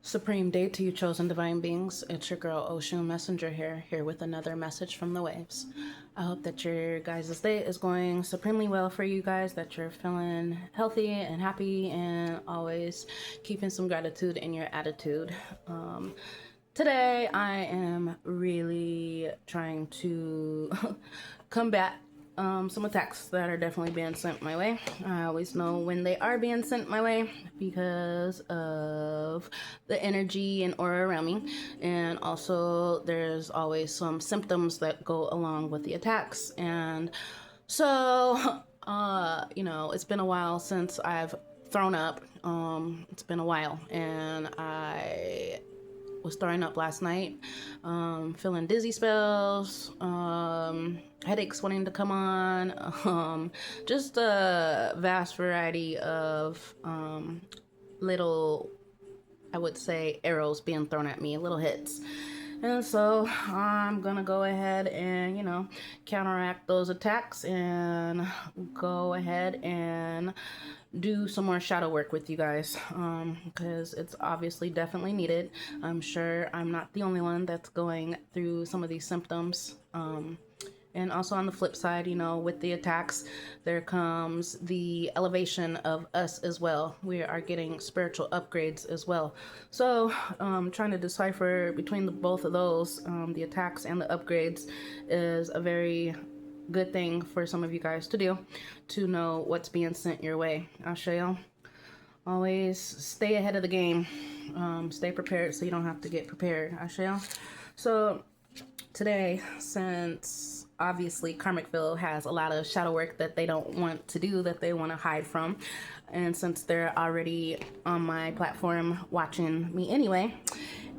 Supreme day to you, chosen divine beings. It's your girl Oshun Messenger here with another message from the waves. I hope that your guys' day is going supremely well for you guys, that you're feeling healthy and happy and always keeping some gratitude in your attitude. Today I am really trying to combat some attacks that are definitely being sent my way. I always know when they are being sent my way because of the energy and aura around me. And also there's always some symptoms that go along with the attacks. And so, it's been a while since I've thrown up. It's been a while, and I was throwing up last night, feeling dizzy spells, headaches wanting to come on, just a vast variety of little, I would say, arrows being thrown at me, little hits. And so I'm gonna go ahead and, counteract those attacks and go ahead and do some more shadow work with you guys, because it's obviously definitely needed. I'm sure I'm not the only one that's going through some of these symptoms. And also on the flip side, with the attacks, there comes the elevation of us as well. We are getting spiritual upgrades as well. So trying to decipher between both of those, the attacks and the upgrades, is a very good thing for some of you guys to do, to know what's being sent your way. I'll show you. Always stay ahead of the game. Stay prepared so you don't have to get prepared. I'll show you. So today, since obviously Karmicville has a lot of shadow work that they don't want to do, that they want to hide from, and since they're already on my platform watching me anyway,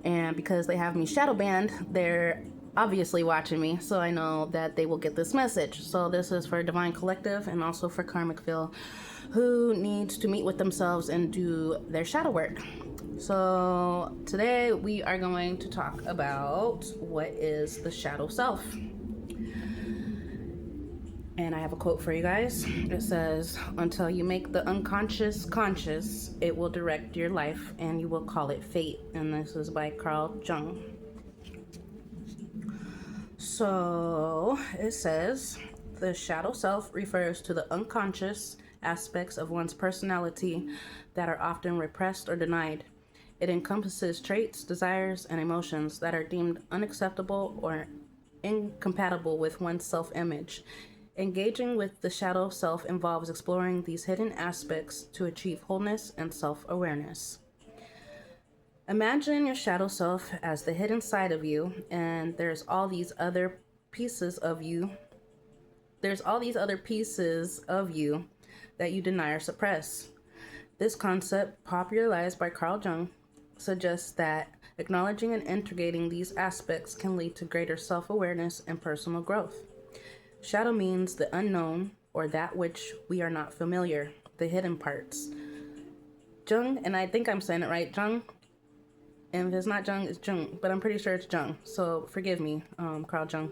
and because they have me shadow banned, they're obviously watching me, so I know that they will get this message. So this is for Divine Collective and also for Karmicville, who needs to meet with themselves and do their shadow work. So today we are going to talk about what is the shadow self. And I have a quote for you guys. It says, "Until you make the unconscious conscious, it will direct your life and you will call it fate." And this is by Carl Jung. So it says, the shadow self refers to the unconscious aspects of one's personality that are often repressed or denied. It encompasses traits, desires, and emotions that are deemed unacceptable or incompatible with one's self-image. Engaging with the shadow self involves exploring these hidden aspects to achieve wholeness and self-awareness. Imagine your shadow self as the hidden side of you, and there's all these other pieces of you. There's all these other pieces of you that you deny or suppress. This concept, popularized by Carl Jung, suggests that acknowledging and integrating these aspects can lead to greater self-awareness and personal growth. Shadow means the unknown, or that which we are not familiar, the hidden parts. Jung, and I think I'm saying it right, Jung, and if it's not Jung, it's Jung, but I'm pretty sure it's Jung, so forgive me, Carl Jung,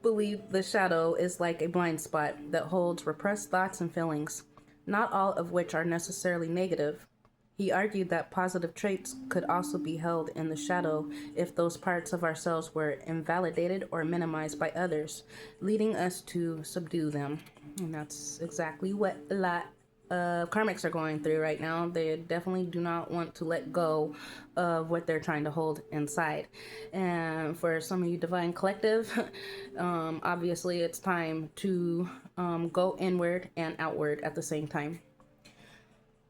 believe the shadow is like a blind spot that holds repressed thoughts and feelings, not all of which are necessarily negative. He argued that positive traits could also be held in the shadow if those parts of ourselves were invalidated or minimized by others, leading us to subdue them. And that's exactly what a lot of karmics are going through right now. They definitely do not want to let go of what they're trying to hold inside. And for some of you Divine Collective, obviously it's time to go inward and outward at the same time.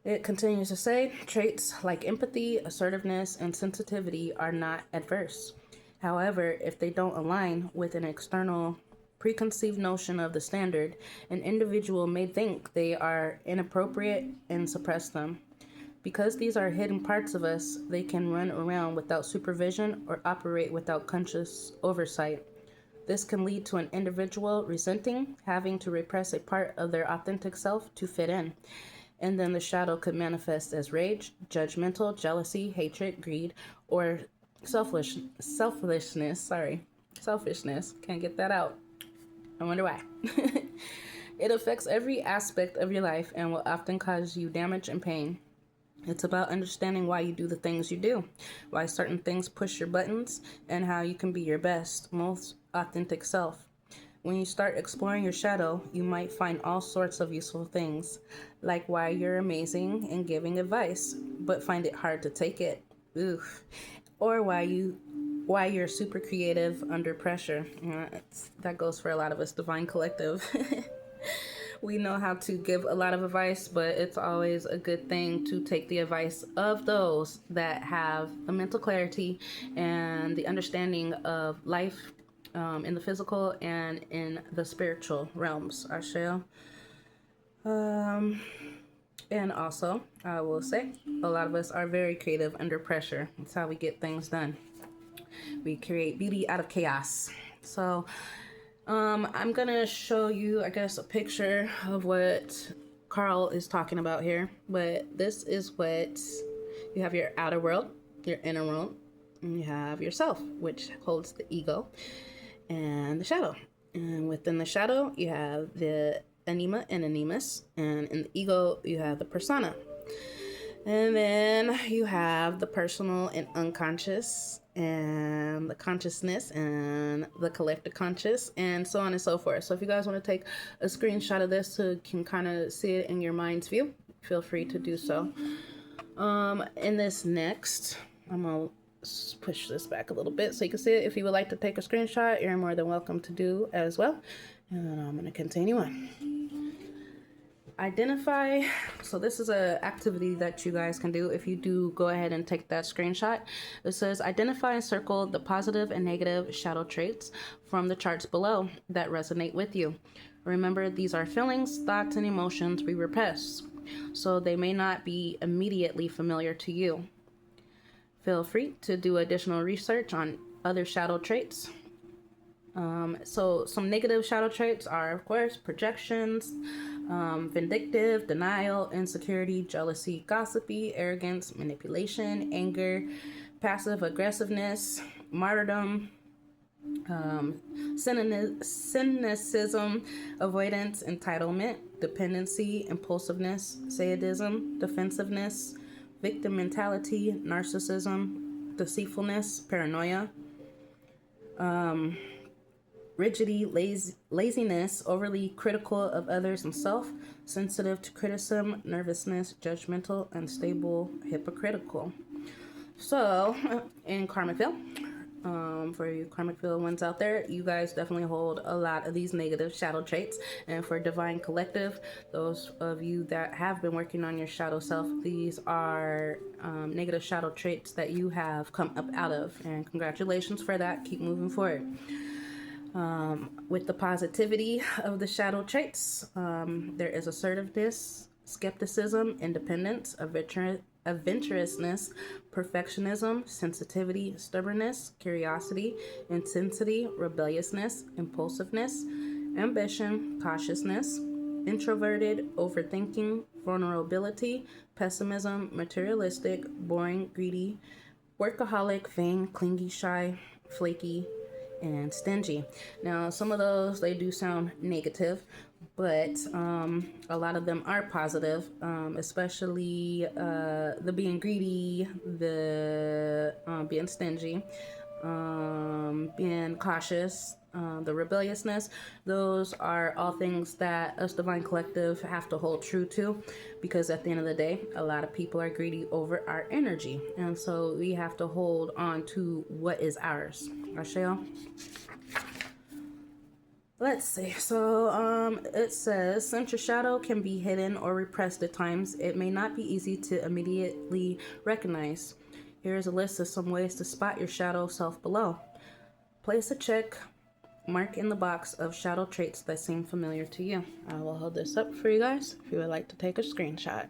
It continues to say, traits like empathy, assertiveness, and sensitivity are not adverse. However, if they don't align with an external preconceived notion of the standard, an individual may think they are inappropriate and suppress them. Because these are hidden parts of us, they can run around without supervision or operate without conscious oversight. This can lead to an individual resenting, having to repress a part of their authentic self to fit in. And then the shadow could manifest as rage, judgmental, jealousy, hatred, greed, or selfishness. Can't get that out. I wonder why. It affects every aspect of your life and will often cause you damage and pain. It's about understanding why you do the things you do, why certain things push your buttons, and how you can be your best, most authentic self. When you start exploring your shadow, you might find all sorts of useful things, like why you're amazing and giving advice, but find it hard to take it. Oof. Or why you're super creative under pressure. That goes for a lot of us Divine Collective. We know how to give a lot of advice, but it's always a good thing to take the advice of those that have the mental clarity and the understanding of life, in the physical and in the spiritual realms. Asheo. And also, I will say, a lot of us are very creative under pressure. That's how we get things done. We create beauty out of chaos. So, I'm gonna show you, I guess, a picture of what Carl is talking about here. But this is what you have: your outer world, your inner world, and you have yourself, which holds the ego and the shadow. And within the shadow, you have the anima and animus, and in the ego, you have the persona. And then you have the personal and unconscious, and the consciousness and the collective conscious, and so on and so forth. So if you guys want to take a screenshot of this so you can kind of see it in your mind's view, feel free to do so. In this next, I'm gonna push this back a little bit so you can see it. If you would like to take a screenshot, you're more than welcome to do as well. And I'm gonna continue on. Identify. So this is an activity that you guys can do if you do go ahead and take that screenshot. It says identify and circle the positive and negative shadow traits from the charts below that resonate with you. Remember, these are feelings, thoughts, and emotions we repress, so they may not be immediately familiar to you. Feel free to do additional research on other shadow traits. So some negative shadow traits are, of course, projections, vindictive, denial, insecurity, jealousy, gossipy, arrogance, manipulation, anger, passive aggressiveness, martyrdom, cynicism, avoidance, entitlement, dependency, impulsiveness, sadism, defensiveness, victim mentality, narcissism, deceitfulness, paranoia, rigidity, laziness, overly critical of others and self, sensitive to criticism, nervousness, judgmental, unstable, hypocritical. So, in Karmicville, for you Karmicville ones out there, you guys definitely hold a lot of these negative shadow traits. And for Divine Collective, those of you that have been working on your shadow self, these are negative shadow traits that you have come up out of. And congratulations for that. Keep moving forward. With the positivity of the shadow traits, there is assertiveness, skepticism, independence, adventurousness, perfectionism, sensitivity, stubbornness, curiosity, intensity, rebelliousness, impulsiveness, ambition, cautiousness, introverted, overthinking, vulnerability, pessimism, materialistic, boring, greedy, workaholic, vain, clingy, shy, flaky, and stingy. Now, some of those, they do sound negative, but a lot of them are positive, especially the being greedy, the being stingy, being cautious, the rebelliousness. Those are all things that us Divine Collective have to hold true to, because at the end of the day, a lot of people are greedy over our energy, and so we have to hold on to what is ours. Rachel? Let's see. So it says, since your shadow can be hidden or repressed at times, it may not be easy to immediately recognize. Here's a list of some ways to spot your shadow self below. Place a check mark in the box of shadow traits that seem familiar to you. I will hold this up for you guys if you would like to take a screenshot.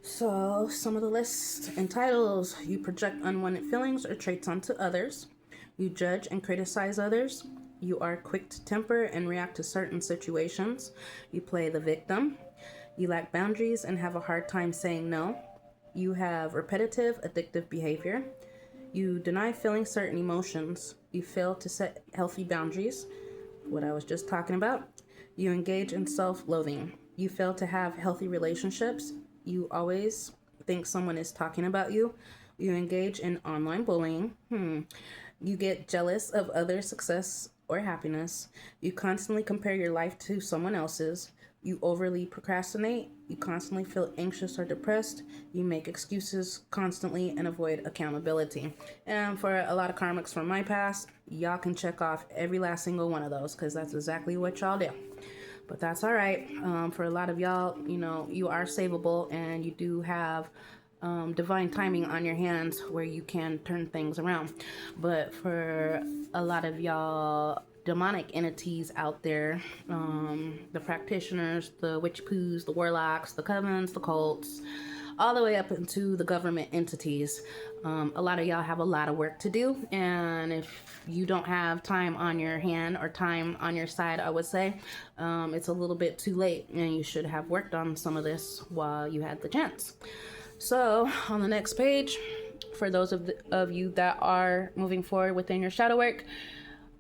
So, some of the list entitles: you project unwanted feelings or traits onto others. You judge and criticize others. You are quick to temper and react to certain situations. You play the victim. You lack boundaries and have a hard time saying no. You have repetitive, addictive behavior. You deny feeling certain emotions. You fail to set healthy boundaries, what I was just talking about. You engage in self-loathing. You fail to have healthy relationships. You always think someone is talking about you. You engage in online bullying. You get jealous of others' success or happiness. You constantly compare your life to someone else's. You overly procrastinate. You constantly feel anxious or depressed. You make excuses constantly and avoid accountability. And for a lot of karmics from my past, y'all can check off every last single one of those because that's exactly what y'all do. But that's all right. For a lot of y'all, you know, you are savable and you do have divine timing on your hands where you can turn things around. But for a lot of y'all demonic entities out there, the practitioners, the witch poos, the warlocks, the covens, the cults, all the way up into the government entities. A lot of y'all have a lot of work to do, and if you don't have time on your hand or time on your side, I would say it's a little bit too late, and you should have worked on some of this while you had the chance. So on the next page, for those of you that are moving forward within your shadow work,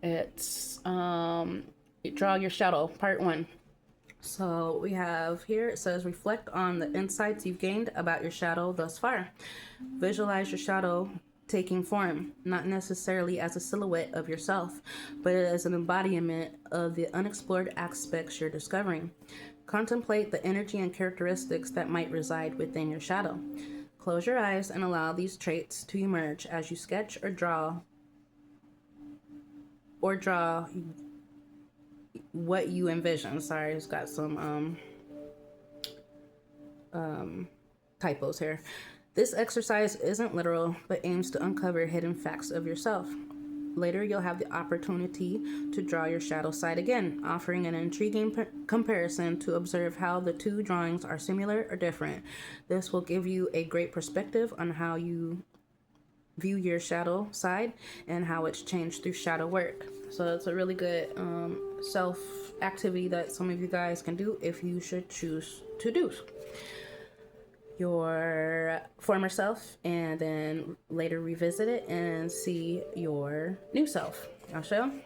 it's draw your shadow, part 1. So we have here, it says reflect on the insights you've gained about your shadow thus far. Visualize your shadow taking form, not necessarily as a silhouette of yourself, but as an embodiment of the unexplored aspects you're discovering. Contemplate the energy and characteristics that might reside within your shadow. Close your eyes and allow these traits to emerge as you sketch or draw what you envision. Sorry, it's got some typos here. This exercise isn't literal, but aims to uncover hidden facts of yourself. Later, you'll have the opportunity to draw your shadow side again, offering an intriguing comparison to observe how the two drawings are similar or different. This will give you a great perspective on how you view your shadow side and how it's changed through shadow work. So it's a really good self activity that some of you guys can do if you should choose to do your former self, and then later revisit it and see your new self. I'll show you.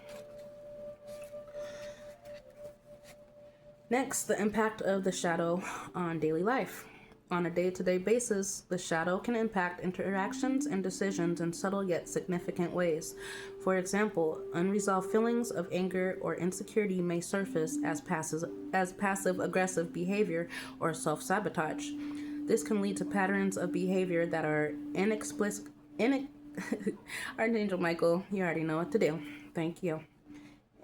Next, the impact of the shadow on daily life. On a day-to-day basis, the shadow can impact interactions and decisions in subtle yet significant ways. For example, unresolved feelings of anger or insecurity may surface as passive-aggressive behavior or self-sabotage. This can lead to patterns of behavior that are Archangel Michael, you already know what to do. Thank you.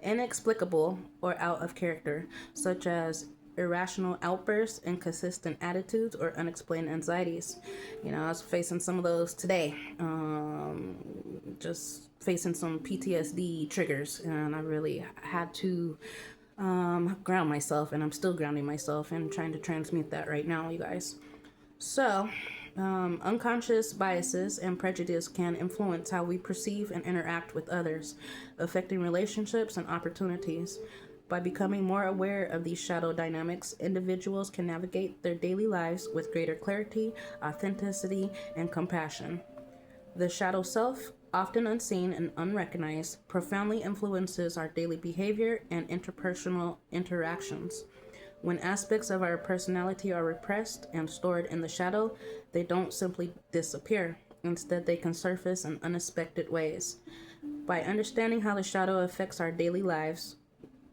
Inexplicable or out of character, such as irrational outbursts, inconsistent attitudes, or unexplained anxieties. You know, I was facing some of those today. Just facing some PTSD triggers, and I really had to ground myself, and I'm still grounding myself and trying to transmute that right now, you guys. So, unconscious biases and prejudice can influence how we perceive and interact with others, affecting relationships and opportunities. By becoming more aware of these shadow dynamics, individuals can navigate their daily lives with greater clarity, authenticity, and compassion. The shadow self, often unseen and unrecognized, profoundly influences our daily behavior and interpersonal interactions. When aspects of our personality are repressed and stored in the shadow, they don't simply disappear. Instead, they can surface in unexpected ways. By understanding how the shadow affects our daily lives,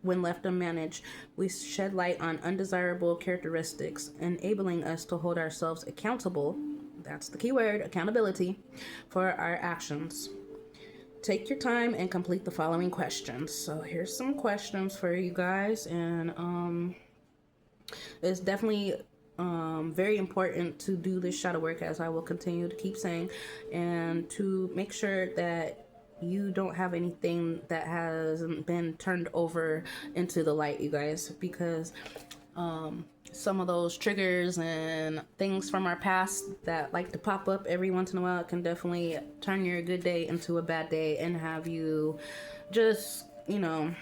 when left unmanaged, we shed light on undesirable characteristics, enabling us to hold ourselves accountable, that's the key word, accountability, for our actions. Take your time and complete the following questions. So here's some questions for you guys, and it's definitely very important to do this shadow work, as I will continue to keep saying, and to make sure that you don't have anything that hasn't been turned over into the light, you guys, because some of those triggers and things from our past that like to pop up every once in a while can definitely turn your good day into a bad day and have you just, you know,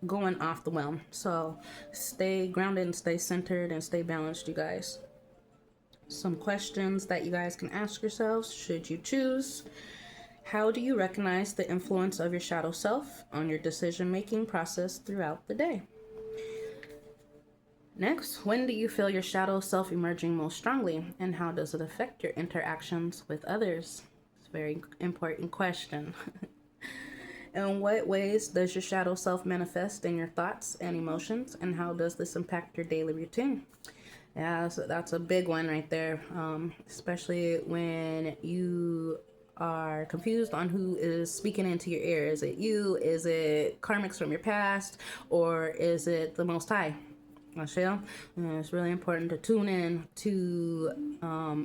going off the well. So stay grounded and stay centered and stay balanced, you guys. Some questions that you guys can ask yourselves should you choose. How do you recognize the influence of your shadow self on your decision-making process throughout the day? Next, when do you feel your shadow self emerging most strongly, and how does it affect your interactions with others? It's a very important question. In what ways does your shadow self manifest in your thoughts and emotions, and how does this impact your daily routine? Yeah, so that's a big one right there, especially when you are confused on who is speaking into your ear. Is it you? Is it karmics from your past? Or is it the Most High? Michelle, it's really important to tune in to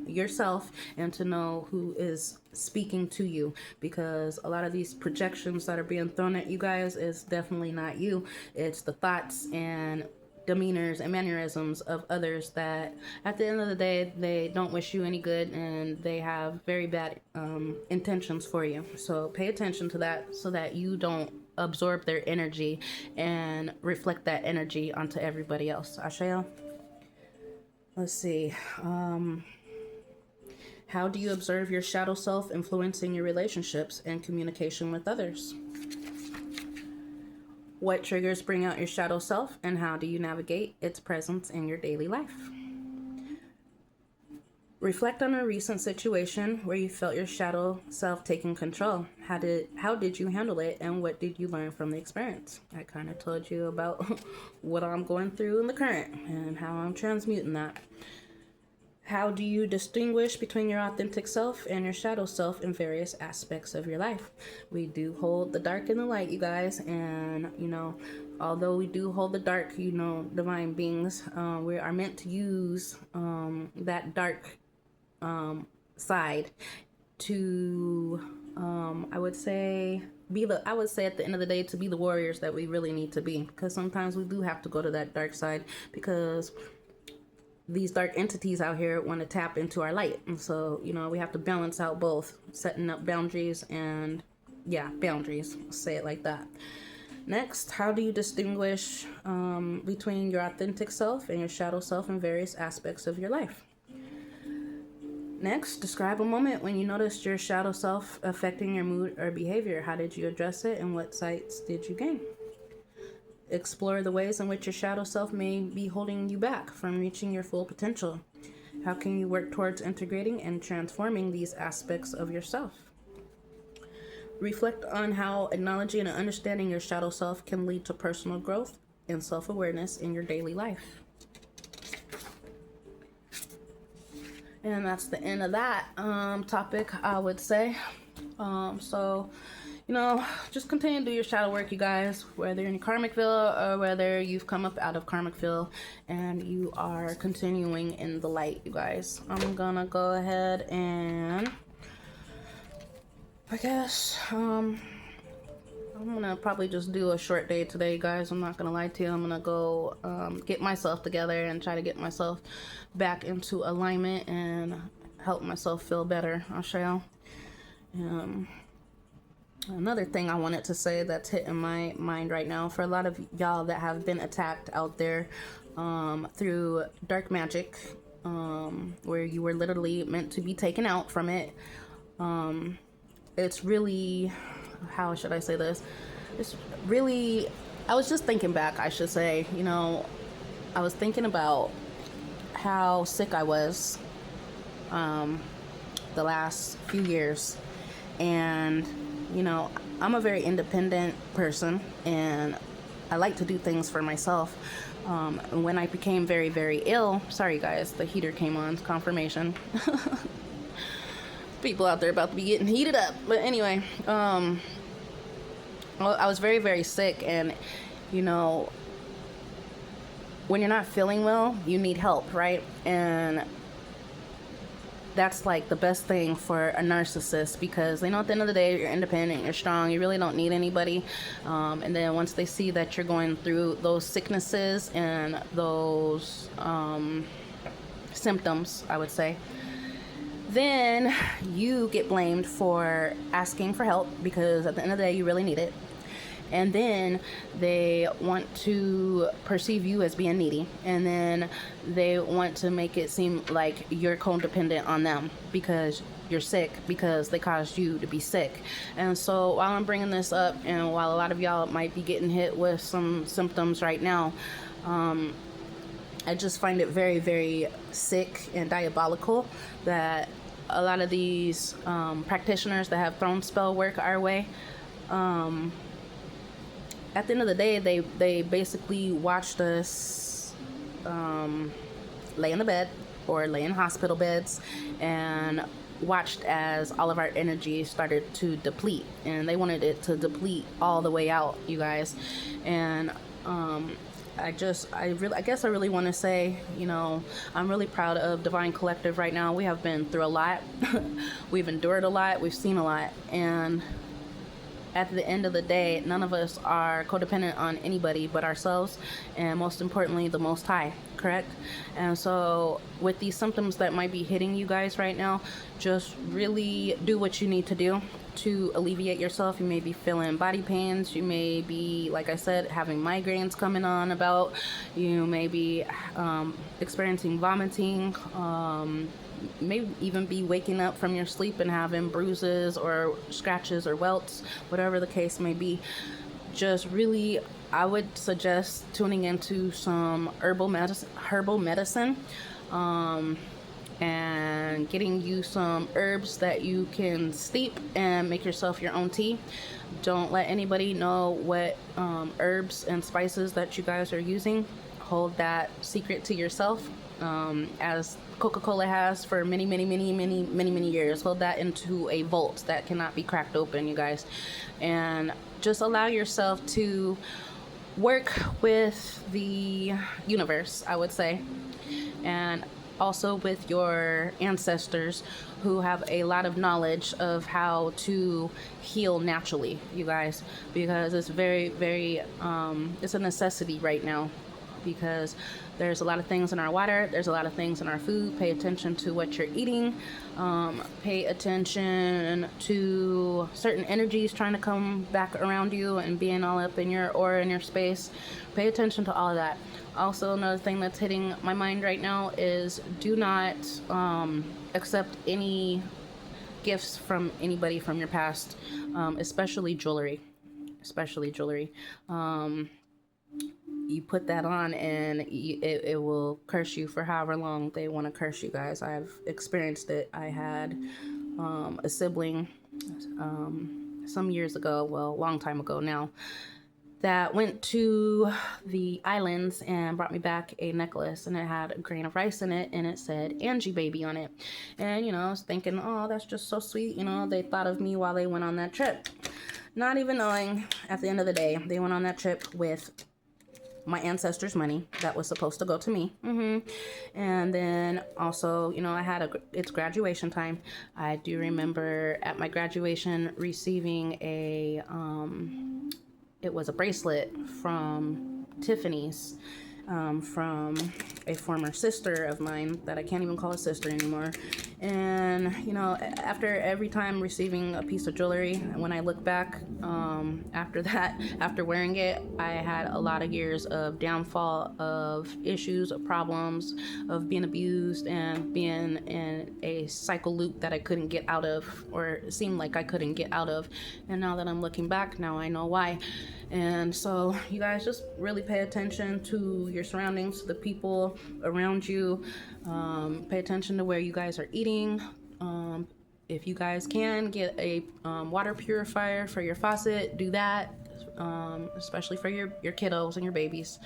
yourself and to know who is speaking to you, because a lot of these projections that are being thrown at you guys is definitely not you. It's the thoughts and demeanors and mannerisms of others that at the end of the day they don't wish you any good, and they have very bad intentions for you. So pay attention to that so that you don't absorb their energy and reflect that energy onto everybody else. Ashael, let's see, how do you observe your shadow self influencing your relationships and communication with others? What triggers bring out your shadow self, and how do you navigate its presence in your daily life? Reflect on a recent situation where you felt your shadow self taking control. How did you handle it, and what did you learn from the experience? I kind of told you about what I'm going through in the current and how I'm transmuting that. How do you distinguish between your authentic self and your shadow self in various aspects of your life? We do hold the dark and the light, you guys, and although we do hold the dark, divine beings, we are meant to use that dark side to I would say at the end of the day, to be the warriors that we really need to be, because sometimes we do have to go to that dark side, because these dark entities out here want to tap into our light. And so we have to balance out both, setting up boundaries and boundaries, say it like that. Next, how do you distinguish between your authentic self and your shadow self in various aspects of your life? Next, describe a moment when you noticed your shadow self affecting your mood or behavior. How did you address it, and what sights did you gain? Explore the ways in which your shadow self may be holding you back from reaching your full potential. How can you work towards integrating and transforming these aspects of yourself? Reflect on how acknowledging and understanding your shadow self can lead to personal growth and self-awareness in your daily life. And that's the end of that topic, I would say. Just continue to do your shadow work, you guys, whether you're in Karmicville or whether you've come up out of Karmicville and you are continuing in the light, you guys. I'm gonna go ahead and I guess I'm gonna probably just do a short day today, guys. I'm not gonna lie to you. I'm gonna go get myself together and try to get myself back into alignment and help myself feel better. I'll show you. Another thing I wanted to say that's hitting my mind right now, for a lot of y'all that have been attacked out there through dark magic, where you were literally meant to be taken out from it. It's really, how should I say this? It's really, I was just thinking back, I should say, I was thinking about how sick I was the last few years. And I'm a very independent person, and I like to do things for myself. When I became very, very ill, sorry guys, the heater came on, confirmation. People out there about to be getting heated up. But anyway, I was very, very sick, and when you're not feeling well, you need help, right? And that's like the best thing for a narcissist, because they know at the end of the day you're independent, you're strong, you really don't need anybody. And then once they see that you're going through those sicknesses and those symptoms, I would say, then you get blamed for asking for help, because at the end of the day you really need it. And then they want to perceive you as being needy, and then they want to make it seem like you're codependent on them because you're sick, because they caused you to be sick. And so while I'm bringing this up, and while a lot of y'all might be getting hit with some symptoms right now, I just find it very, very sick and diabolical that a lot of these practitioners that have thrown spell work our way, at the end of the day, they basically watched us lay in the bed or lay in hospital beds and watched as all of our energy started to deplete, and they wanted it to deplete all the way out, you guys. And I guess I really want to say, I'm really proud of Divine Collective right now. We have been through a lot. We've endured a lot. We've seen a lot. And at the end of the day, none of us are codependent on anybody but ourselves, and most importantly, the Most High, correct? And so with these symptoms that might be hitting you guys right now, just really do what you need to do to alleviate yourself. You may be feeling body pains. You may be, like I said, having migraines coming on about. You may be experiencing vomiting. Maybe even be waking up from your sleep and having bruises or scratches or welts, whatever the case may be. Just really, I would suggest tuning into some herbal medicine, and getting you some herbs that you can steep and make yourself your own tea. Don't let anybody know what herbs and spices that you guys are using. Hold that secret to yourself, as Coca-Cola has for many years. Hold that into a vault that cannot be cracked open, you guys. And just allow yourself to work with the universe, I would say, and also with your ancestors who have a lot of knowledge of how to heal naturally, you guys, because it's very, very it's a necessity right now, because there's a lot of things in our water, there's a lot of things in our food. Pay attention to what you're eating. Pay attention to certain energies trying to come back around you and being all up in your aura, in your space. Pay attention to all of that. Also, another thing that's hitting my mind right now is do not accept any gifts from anybody from your past, especially jewelry. You put that on and it will curse you for however long they want to curse you guys. I've experienced it. I had a sibling some years ago, well, a long time ago now, that went to the islands and brought me back a necklace, and it had a grain of rice in it, and it said Angie baby on it. And I was thinking, oh, that's just so sweet. They thought of me while they went on that trip, not even knowing at the end of the day they went on that trip with my ancestors' money that was supposed to go to me. And then also, I had it's graduation time. I do remember at my graduation receiving it was a bracelet from Tiffany's, from a former sister of mine that I can't even call a sister anymore. And after every time receiving a piece of jewelry, when I look back, after that, after wearing it, I had a lot of years of downfall, of issues, of problems, of being abused and being in a cycle loop that I couldn't get out of, or seemed like I couldn't get out of. And now that I'm looking back, now I know why. And so you guys just really pay attention to your surroundings, to the people around you. Pay attention to where you guys are eating. If you guys can get a water purifier for your faucet, do that, especially for your kiddos and your babies.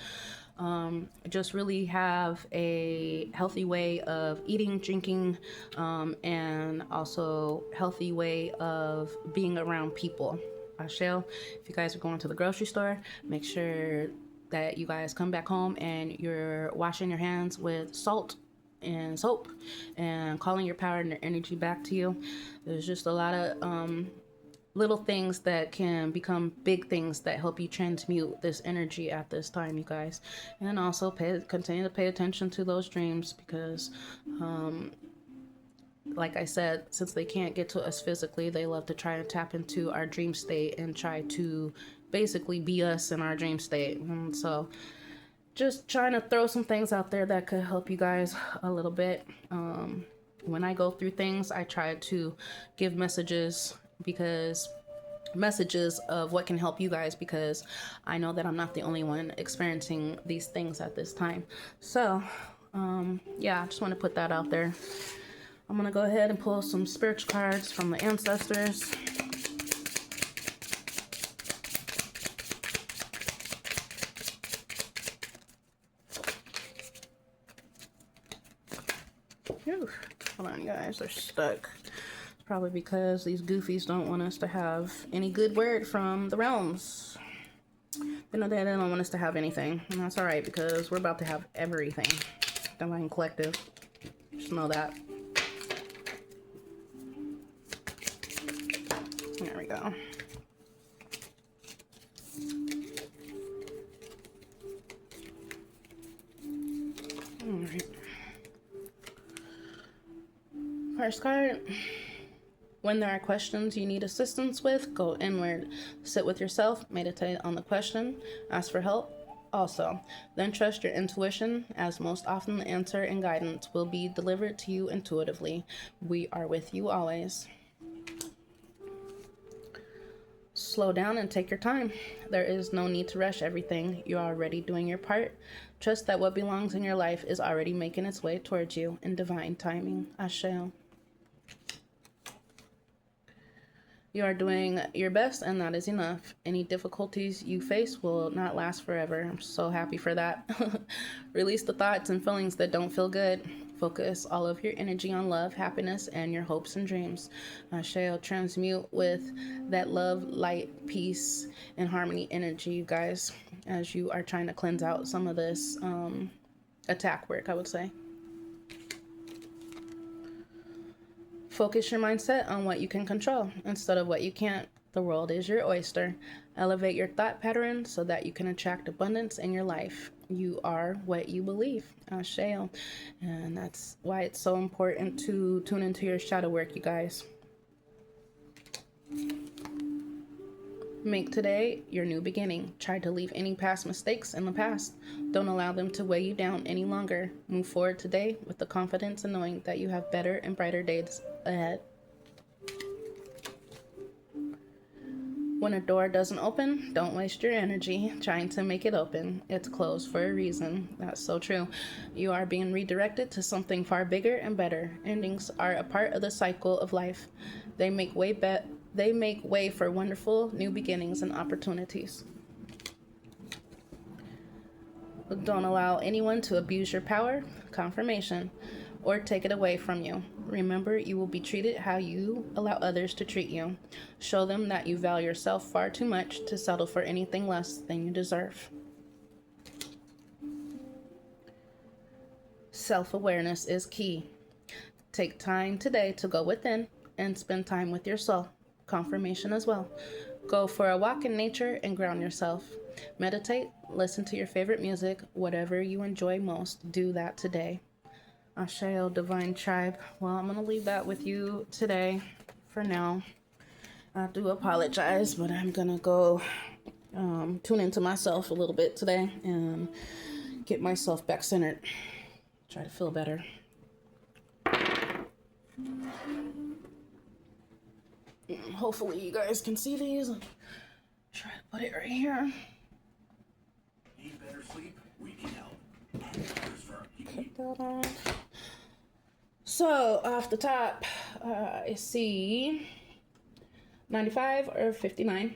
Just really have a healthy way of eating, drinking, and also healthy way of being around people. Ashale, if you guys are going to the grocery store, make sure that you guys come back home and you're washing your hands with salt and soap and calling your power and your energy back to you. There's just a lot of little things that can become big things that help you transmute this energy at this time, you guys. And also continue to pay attention to those dreams, because like I said, since they can't get to us physically, they love to try and tap into our dream state and try to basically be us in our dream state. And so just trying to throw some things out there that could help you guys a little bit. When I go through things, I try to give messages, because messages of what can help you guys, because I know that I'm not the only one experiencing these things at this time. So yeah, I just want to put that out there. I'm gonna go ahead and pull some spiritual cards from the ancestors. Whew. Hold on, guys, they're stuck. It's probably because these goofies don't want us to have any good word from the realms. They know that they don't want us to have anything, and that's all right, because we're about to have everything. Divine Collective, just know that. There we go. All right. First card. When there are questions you need assistance with, go inward. Sit with yourself, meditate on the question, ask for help. Also, then trust your intuition, as most often the answer and guidance will be delivered to you intuitively. We are with you always. Slow down and take your time. There is no need to rush everything. You're already doing your part. Trust that what belongs in your life is already making its way towards you in divine timing. Ashe. You are doing your best, and that is enough. Any difficulties you face will not last forever. I'm so happy for that. Release the thoughts and feelings that don't feel good. Focus all of your energy on love, happiness, and your hopes and dreams. I shall transmute with that love, light, peace, and harmony energy, you guys, as you are trying to cleanse out some of this attack work, I would say. Focus your mindset on what you can control instead of what you can't. The world is your oyster. Elevate your thought pattern so that you can attract abundance in your life. You are what you believe. Ashe. And that's why it's so important to tune into your shadow work, you guys. Make today your new beginning. Try to leave any past mistakes in the past. Don't allow them to weigh you down any longer. Move forward today with the confidence and knowing that you have better and brighter days ahead. When a door doesn't open, don't waste your energy trying to make it open. It's closed for a reason. That's so true. You are being redirected to something far bigger and better. Endings are a part of the cycle of life. They make way for wonderful new beginnings and opportunities. Don't allow anyone to abuse your power, confirmation, or take it away from you. Remember, you will be treated how you allow others to treat you. Show them that you value yourself far too much to settle for anything less than you deserve. Self-awareness is key. Take time today to go within and spend time with your soul. Confirmation as well. Go for a walk in nature and ground yourself. Meditate, listen to your favorite music, whatever you enjoy most, do that today. Asheo, Divine Tribe. Well, I'm going to leave that with you today for now. I do apologize, but I'm going to go tune into myself a little bit today and get myself back centered. Try to feel better. Hopefully you guys can see these. Try to put it right here. Need better sleep? We can help. Cut that off. So off the top, I see 95 or 59.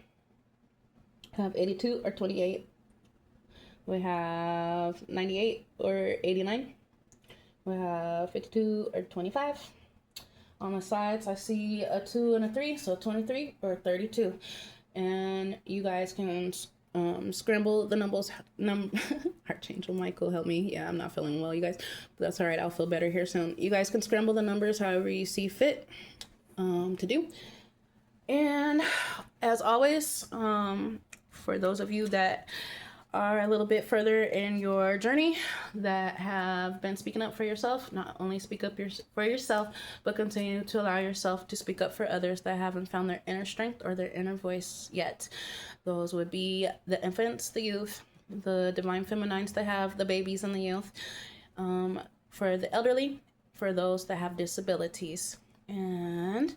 I have 82 or 28. We have 98 or 89. We have 52 or 25. On the sides, I see a 2 and a 3, so 23 or 32. And you guys can scramble the numbers. Archangel Michael, help me. Yeah, I'm not feeling well, you guys. But that's all right. I'll feel better here soon. You guys can scramble the numbers however you see fit to do. And as always, for those of you that are a little bit further in your journey, that have been speaking up for yourself, not only speak up for yourself, but continue to allow yourself to speak up for others that haven't found their inner strength or their inner voice yet. Those would be the infants, the youth, the divine feminines that have the babies and the youth, for the elderly, for those that have disabilities. And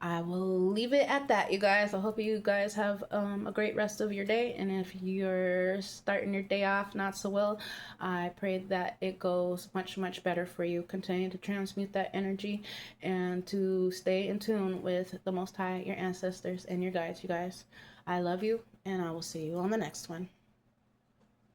I will leave it at that, you guys. I hope you guys have a great rest of your day. And if you're starting your day off not so well, I pray that it goes much, much better for you. Continue to transmute that energy and to stay in tune with the Most High, your ancestors, and your guides, you guys. I love you, and I will see you on the next one.